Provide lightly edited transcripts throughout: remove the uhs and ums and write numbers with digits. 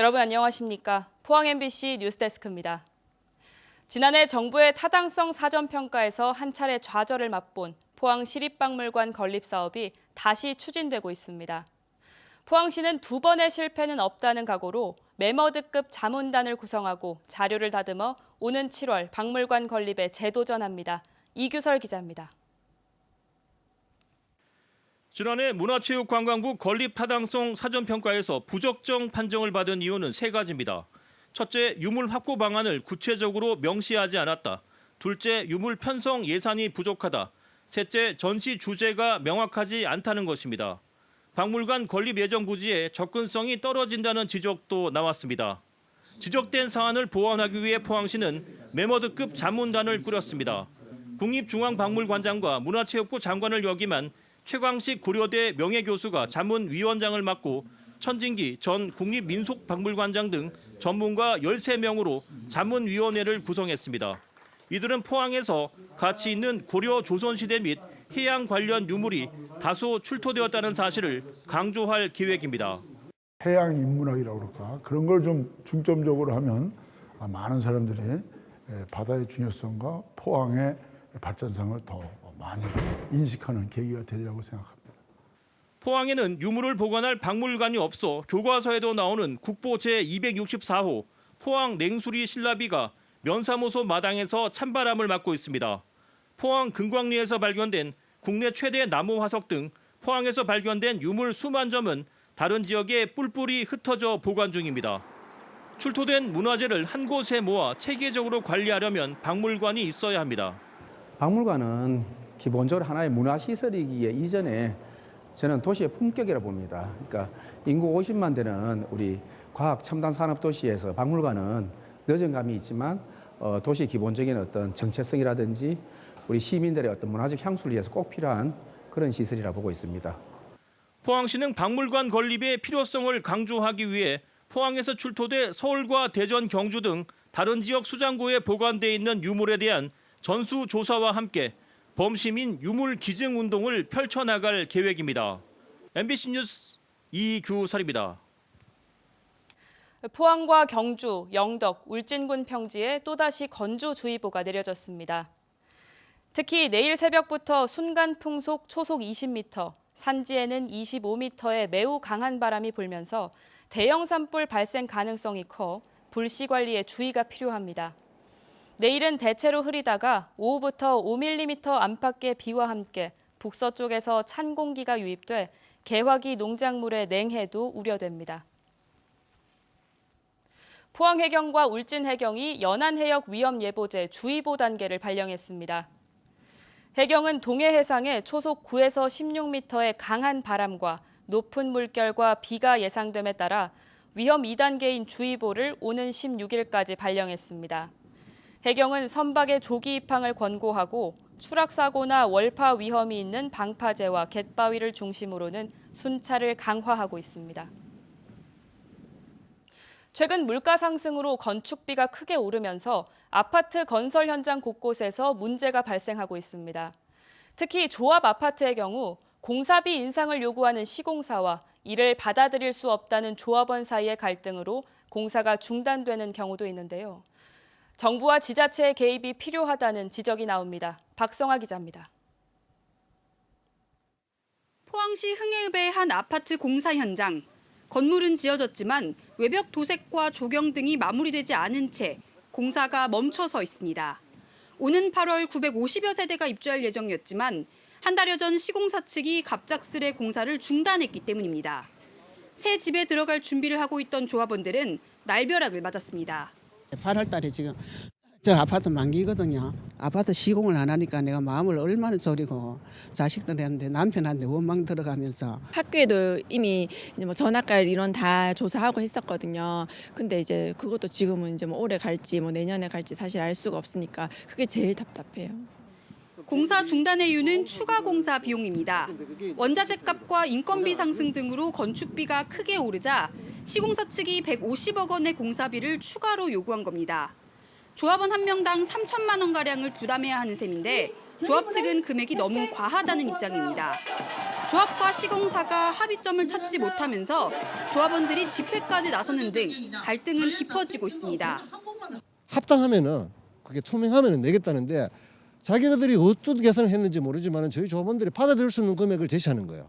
여러분 안녕하십니까? 포항 MBC 뉴스데스크입니다. 지난해 정부의 타당성 사전평가에서 한 차례 좌절을 맛본 포항 시립박물관 건립 사업이 다시 추진되고 있습니다. 포항시는 두 번의 실패는 없다는 각오로 매머드급 자문단을 구성하고 자료를 다듬어 오는 7월 박물관 건립에 재도전합니다. 이규설 기자입니다. 지난해 문화체육관광부 건립 타당성 사전평가에서 부적정 판정을 받은 이유는 세 가지입니다. 첫째, 유물 확보 방안을 구체적으로 명시하지 않았다. 둘째, 유물 편성 예산이 부족하다. 셋째, 전시 주제가 명확하지 않다는 것입니다. 박물관 건립 예정 부지에 접근성이 떨어진다는 지적도 나왔습니다. 지적된 사안을 보완하기 위해 포항시는 매머드급 자문단을 꾸렸습니다. 국립중앙박물관장과 문화체육부 장관을 역임한 최광식 고려대 명예교수가 자문위원장을 맡고 천진기 전 국립민속박물관장 등 전문가 13명으로 자문위원회를 구성했습니다. 이들은 포항에서 가치 있는 고려 조선시대 및 해양 관련 유물이 다소 출토되었다는 사실을 강조할 계획입니다. 해양 인문학이라고 그럴까? 그런 걸 좀 중점적으로 하면 많은 사람들이 바다의 중요성과 포항의 발전상을 더 많이 인식하는 계기가 되리라고 생각합니다. 포항에는 유물을 보관할 박물관이 없어 교과서에도 나오는 국보 제264호 포항 냉수리 신라비가 면사무소 마당에서 찬바람을 맞고 있습니다. 포항 금광리에서 발견된 국내 최대 나무 화석 등 포항에서 발견된 유물 수만 점은 다른 지역에 뿔뿔이 흩어져 보관 중입니다. 출토된 문화재를 한 곳에 모아 체계적으로 관리하려면 박물관이 있어야 합니다. 박물관은 기본적으로 하나의 문화시설이기에 이전에 저는 도시의 품격이라고 봅니다. 그러니까 인구 50만 되는 우리 과학 첨단 산업 도시에서 박물관은 늦은 감이 있지만 도시 기본적인 어떤 정체성이라든지 우리 시민들의 어떤 문화적 향수를 위해서 꼭 필요한 그런 시설이라고 보고 있습니다. 포항시는 박물관 건립의 필요성을 강조하기 위해 포항에서 출토돼 서울과 대전, 경주 등 다른 지역 수장고에 보관돼 있는 유물에 대한 전수조사와 함께 범시민 유물 기증 운동을 펼쳐나갈 계획입니다. MBC 뉴스 이규설입니다. 포항과 경주, 영덕, 울진군 평지에 또다시 건조주의보가 내려졌습니다. 특히 내일 새벽부터 순간 풍속 초속 20m, 산지에는 25m의 매우 강한 바람이 불면서 대형 산불 발생 가능성이 커 불씨 관리에 주의가 필요합니다. 내일은 대체로 흐리다가 오후부터 5mm 안팎의 비와 함께 북서쪽에서 찬 공기가 유입돼 개화기 농작물의 냉해도 우려됩니다. 포항해경과 울진해경이 연안해역 위험예보제 주의보 단계를 발령했습니다. 해경은 동해해상에 초속 9에서 16m의 강한 바람과 높은 물결과 비가 예상됨에 따라 위험 2단계인 주의보를 오는 16일까지 발령했습니다. 해경은 선박의 조기 입항을 권고하고 추락사고나 월파 위험이 있는 방파제와 갯바위를 중심으로는 순찰을 강화하고 있습니다. 최근 물가 상승으로 건축비가 크게 오르면서 아파트 건설 현장 곳곳에서 문제가 발생하고 있습니다. 특히 조합 아파트의 경우 공사비 인상을 요구하는 시공사와 이를 받아들일 수 없다는 조합원 사이의 갈등으로 공사가 중단되는 경우도 있는데요. 정부와 지자체의 개입이 필요하다는 지적이 나옵니다. 박성아 기자입니다. 포항시 흥해읍의 한 아파트 공사 현장. 건물은 지어졌지만 외벽 도색과 조경 등이 마무리되지 않은 채 공사가 멈춰서 있습니다. 오는 8월 950여 세대가 입주할 예정이었지만 한 달여 전 시공사 측이 갑작스레 공사를 중단했기 때문입니다. 새 집에 들어갈 준비를 하고 있던 조합원들은 날벼락을 맞았습니다. 8월 달에 지금 저 아파트 만기거든요. 아파트 시공을 안 하니까 내가 마음을 얼마나 졸이고 자식들한테 남편한테 원망 들어가면서 학교에도 이미 이제 뭐 전학갈 이런 다 조사하고 했었거든요. 근데 이제 그것도 지금은 이제 뭐 올해 갈지 뭐 내년에 갈지 사실 알 수가 없으니까 그게 제일 답답해요. 공사 중단의 이유는 추가 공사 비용입니다. 원자재 값과 인건비 상승 등으로 건축비가 크게 오르자 시공사 측이 150억 원의 공사비를 추가로 요구한 겁니다. 조합원 한 명당 3천만 원가량을 부담해야 하는 셈인데 조합 측은 금액이 너무 과하다는 입장입니다. 조합과 시공사가 합의점을 찾지 못하면서 조합원들이 집회까지 나서는 등 갈등은 깊어지고 있습니다. 합당하면은 그게 투명하면은 내겠다는데 자기들이 어떤 계산을 했는지 모르지만 저희 조합원들이 받아들일 수 있는 금액을 제시하는 거예요.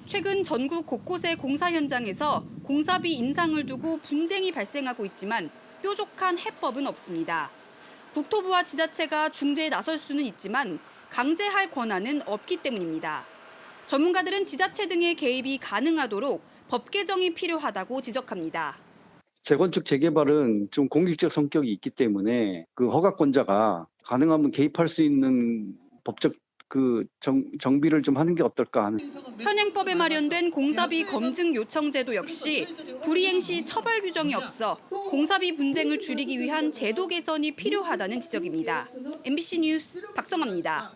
최근 전국 곳곳의 공사 현장에서 공사비 인상을 두고 분쟁이 발생하고 있지만 뾰족한 해법은 없습니다. 국토부와 지자체가 중재에 나설 수는 있지만 강제할 권한은 없기 때문입니다. 전문가들은 지자체 등의 개입이 가능하도록 법 개정이 필요하다고 지적합니다. 재건축 재개발은 좀 공익적 성격이 있기 때문에 그 허가권자가 가능하면 개입할 수 있는 법적 정비를 좀 하는 게 어떨까 하는. 현행법에 마련된 공사비 검증 요청 제도 역시 불이행 시 처벌 규정이 없어 공사비 분쟁을 줄이기 위한 제도 개선이 필요하다는 지적입니다. MBC 뉴스 박성아입니다.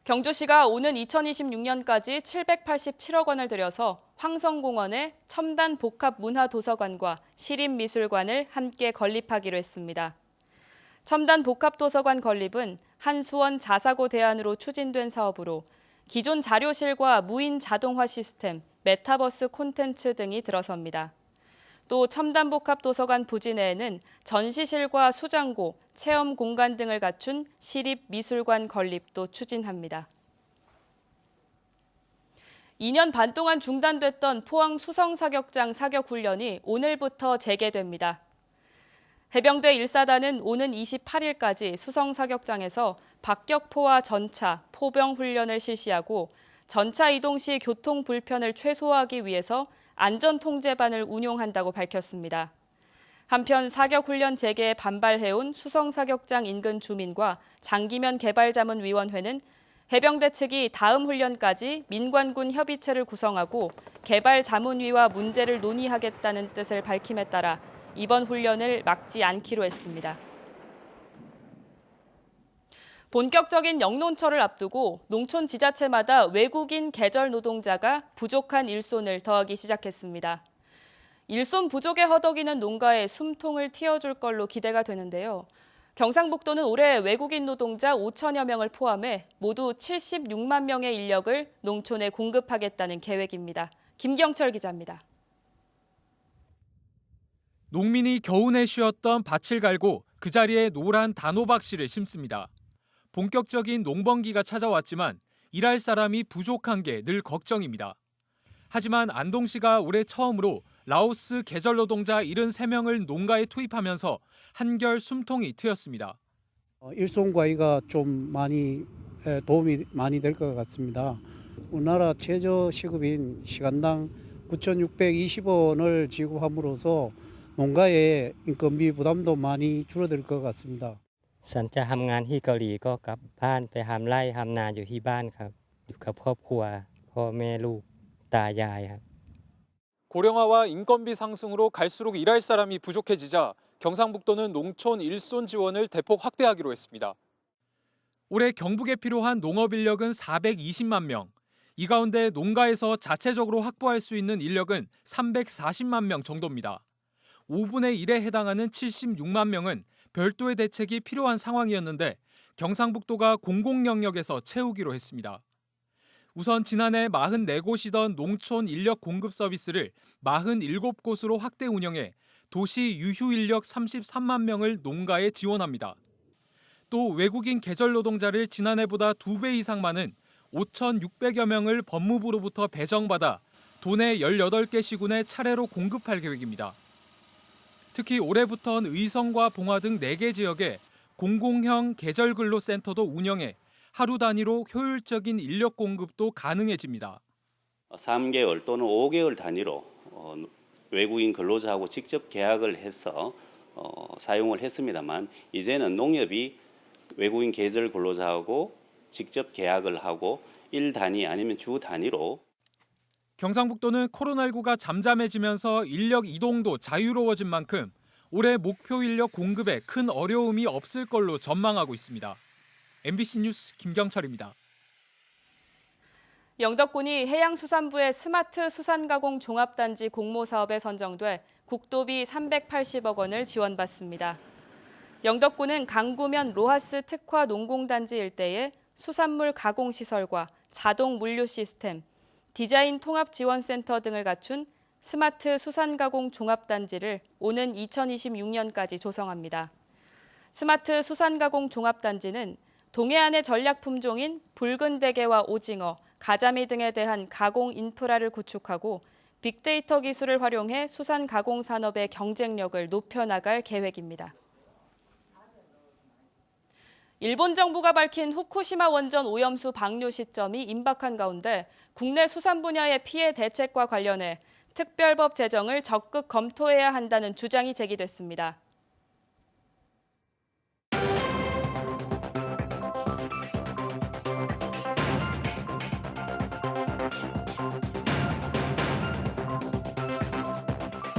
경주시가 오는 2026년까지 787억 원을 들여서 황성공원에 첨단 복합 문화도서관과 시립미술관을 함께 건립하기로 했습니다. 첨단 복합도서관 건립은 한수원 자사고 대안으로 추진된 사업으로 기존 자료실과 무인 자동화 시스템, 메타버스 콘텐츠 등이 들어섭니다. 또 첨단 복합도서관 부지 내에는 전시실과 수장고, 체험 공간 등을 갖춘 시립미술관 건립도 추진합니다. 2년 반 동안 중단됐던 포항 수성사격장 사격훈련이 오늘부터 재개됩니다. 해병대 1사단은 오는 28일까지 수성사격장에서 박격포와 전차, 포병 훈련을 실시하고 전차 이동 시 교통 불편을 최소화하기 위해서 안전통제반을 운용한다고 밝혔습니다. 한편 사격훈련 재개에 반발해온 수성사격장 인근 주민과 장기면 개발자문위원회는 해병대 측이 다음 훈련까지 민관군 협의체를 구성하고 개발자문위와 문제를 논의하겠다는 뜻을 밝힘에 따라 이번 훈련을 막지 않기로 했습니다. 본격적인 영농철을 앞두고 농촌 지자체마다 외국인 계절 노동자가 부족한 일손을 더하기 시작했습니다. 일손 부족에 허덕이는 농가에 숨통을 틔워줄 걸로 기대가 되는데요. 경상북도는 올해 외국인 노동자 5천여 명을 포함해 모두 76만 명의 인력을 농촌에 공급하겠다는 계획입니다. 김경철 기자입니다. 농민이 겨우내 쉬었던 밭을 갈고 그 자리에 노란 단호박씨를 심습니다. 본격적인 농번기가 찾아왔지만 일할 사람이 부족한 게 늘 걱정입니다. 하지만 안동시가 올해 처음으로 라오스 계절 노동자 73명을 농가에 투입하면서 한결 숨통이 트였습니다. 일손과의가 좀 많이 도움이 많이 될 것 같습니다. 우리나라 최저 시급인 시간당 9,620원을 지급함으로써 농가의 인건비 부담도 많이 줄어들 것 같습니다. ฉันจะทำงานที่เกาหลีก็กลับบ้านไปทำไร่ทำนาอยู่ที่บ้านครับอยู่กับครอบครัวพ่อแม่ลูกตายายครับ 고령화와 인건비 상승으로 갈수록 일할 사람이 부족해지자 경상북도는 농촌 일손 지원을 대폭 확대하기로 했습니다. 올해 경북에 필요한 농업 인력은 420만 명. 이 가운데 농가에서 자체적으로 확보할 수 있는 인력은 340만 명 정도입니다. 5분의 1에 해당하는 76만 명은 별도의 대책이 필요한 상황이었는데 경상북도가 공공영역에서 채우기로 했습니다. 우선 지난해 44곳이던 농촌 인력 공급 서비스를 47곳으로 확대 운영해 도시 유휴 인력 33만 명을 농가에 지원합니다. 또 외국인 계절 노동자를 지난해보다 2배 이상 많은 5,600여 명을 법무부로부터 배정받아 도내 18개 시군에 차례로 공급할 계획입니다. 특히 올해부터는 의성과 봉화 등 4개 지역에 공공형 계절근로센터도 운영해 하루 단위로 효율적인 인력 공급도 가능해집니다. 3개월 또는 5개월 단위로 외국인 근로자하고 직접 계약을 해서 사용을 했습니다만 이제는 농협이 외국인 계절 근로자하고 직접 계약을 하고 일 단위 아니면 주 단위로 경상북도는 코로나19가 잠잠해지면서 인력 이동도 자유로워진 만큼 올해 목표 인력 공급에 큰 어려움이 없을 걸로 전망하고 있습니다. MBC 뉴스 김경철입니다. 영덕군이 해양수산부의 스마트 수산가공 종합단지 공모사업에 선정돼 국도비 380억 원을 지원받습니다. 영덕군은 강구면 로하스 특화 농공단지 일대에 수산물 가공시설과 자동 물류 시스템, 디자인 통합 지원센터 등을 갖춘 스마트 수산가공 종합단지를 오는 2026년까지 조성합니다. 스마트 수산가공 종합단지는 동해안의 전략 품종인 붉은 대게와 오징어, 가자미 등에 대한 가공 인프라를 구축하고 빅데이터 기술을 활용해 수산 가공 산업의 경쟁력을 높여나갈 계획입니다. 일본 정부가 밝힌 후쿠시마 원전 오염수 방류 시점이 임박한 가운데 국내 수산 분야의 피해 대책과 관련해 특별법 제정을 적극 검토해야 한다는 주장이 제기됐습니다.